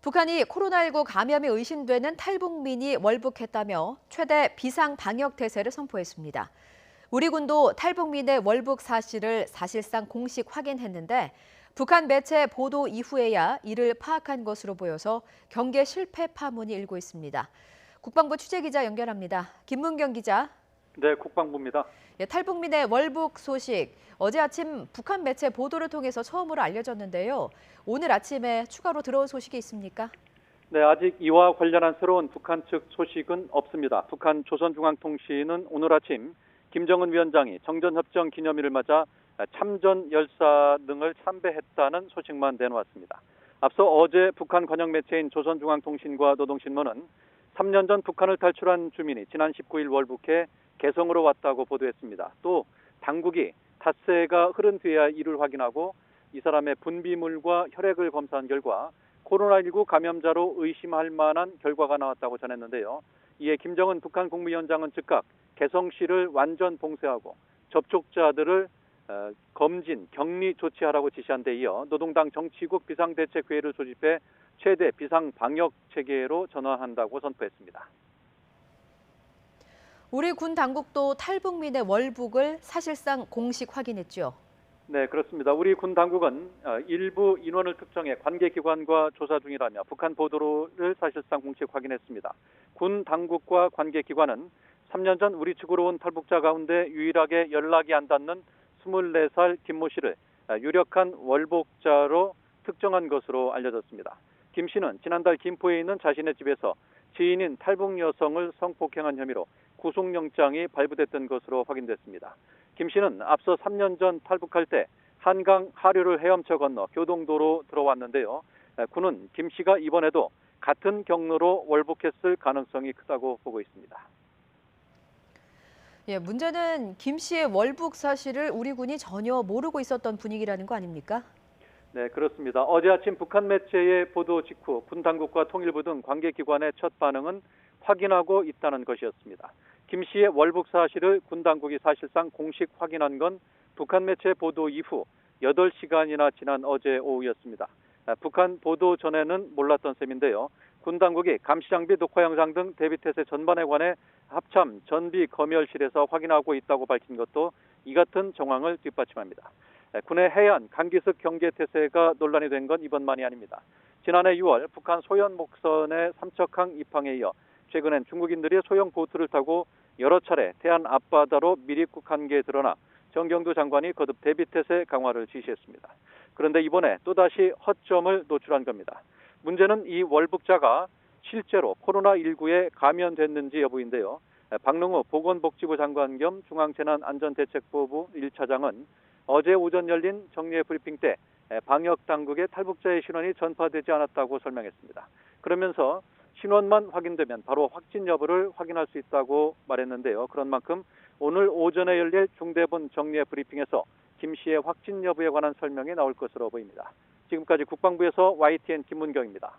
북한이 코로나19 감염이 의심되는 탈북민이 월북했다며 최대 비상 방역 태세를 선포했습니다. 우리 군도 탈북민의 월북 사실을 사실상 공식 확인했는데 북한 매체 보도 이후에야 이를 파악한 것으로 보여서 경계 실패 파문이 일고 있습니다. 국방부 취재기자 연결합니다. 김문경 기자. 네, 국방부입니다. 탈북민의 월북 소식, 어제 아침 북한 매체 보도를 통해서 처음으로 알려졌는데요. 오늘 아침에 추가로 들어온 소식이 있습니까? 네, 아직 이와 관련한 새로운 북한 측 소식은 없습니다. 북한 조선중앙통신은 오늘 아침 김정은 위원장이 정전협정 기념일을 맞아 참전 열사 등을 참배했다는 소식만 내놓았습니다. 앞서 어제 북한 관영 매체인 조선중앙통신과 노동신문은 3년 전 북한을 탈출한 주민이 지난 19일 월북해 개성으로 왔다고 보도했습니다. 또 당국이 닷새가 흐른 뒤에야 이를 확인하고 이 사람의 분비물과 혈액을 검사한 결과 코로나19 감염자로 의심할 만한 결과가 나왔다고 전했는데요. 이에 김정은 북한 국무위원장은 즉각 개성시를 완전 봉쇄하고 접촉자들을 검진, 격리 조치하라고 지시한 데 이어 노동당 정치국 비상대책회의를 소집해 최대 비상방역 체계로 전환한다고 선포했습니다. 우리 군 당국도 탈북민의 월북을 사실상 공식 확인했죠. 네, 그렇습니다. 우리 군 당국은 일부 인원을 특정해 관계기관과 조사 중이라며 북한 보도를 사실상 공식 확인했습니다. 군 당국과 관계기관은 3년 전 우리 측으로 온 탈북자 가운데 유일하게 연락이 안 닿는 24살 김모 씨를 유력한 월북자로 특정한 것으로 알려졌습니다. 김 씨는 지난달 김포에 있는 자신의 집에서 지인인 탈북 여성을 성폭행한 혐의로 구속영장이 발부됐던 것으로 확인됐습니다. 김 씨는 앞서 3년 전 탈북할 때 한강 하류를 헤엄쳐 건너 교동도로 들어왔는데요. 군은 김 씨가 이번에도 같은 경로로 월북했을 가능성이 크다고 보고 있습니다. 문제는 김 씨의 월북 사실을 우리 군이 전혀 모르고 있었던 분위기라는 거 아닙니까? 네, 그렇습니다. 어제 아침 북한 매체의 보도 직후 군 당국과 통일부 등 관계기관의 첫 반응은 확인하고 있다는 것이었습니다. 김 씨의 월북 사실을 군 당국이 사실상 공식 확인한 건 북한 매체 보도 이후 8시간이나 지난 어제 오후였습니다. 북한 보도 전에는 몰랐던 셈인데요. 군 당국이 감시장비 녹화 영상 등 대비태세 전반에 관해 합참 전비 검열실에서 확인하고 있다고 밝힌 것도 이 같은 정황을 뒷받침합니다. 군의 해안 강기슭 경계태세가 논란이 된 건 이번만이 아닙니다. 지난해 6월 북한 소연 목선의 삼척항 입항에 이어 최근엔 중국인들이 소형 보트를 타고 여러 차례 대한 앞바다로 밀입국한 게 드러나 정경두 장관이 거듭 대비태세 강화를 지시했습니다. 그런데 이번에 또다시 허점을 노출한 겁니다. 문제는 이 월북자가 실제로 코로나19에 감염됐는지 여부인데요. 박능우 보건복지부 장관 겸 중앙재난안전대책본부 1차장은 어제 오전 열린 정례 브리핑 때 방역당국의 탈북자의 신원이 전파되지 않았다고 설명했습니다. 그러면서 신원만 확인되면 바로 확진 여부를 확인할 수 있다고 말했는데요. 그런 만큼 오늘 오전에 열릴 중대본 정례 브리핑에서 김 씨의 확진 여부에 관한 설명이 나올 것으로 보입니다. 지금까지 국방부에서 YTN 김문경입니다.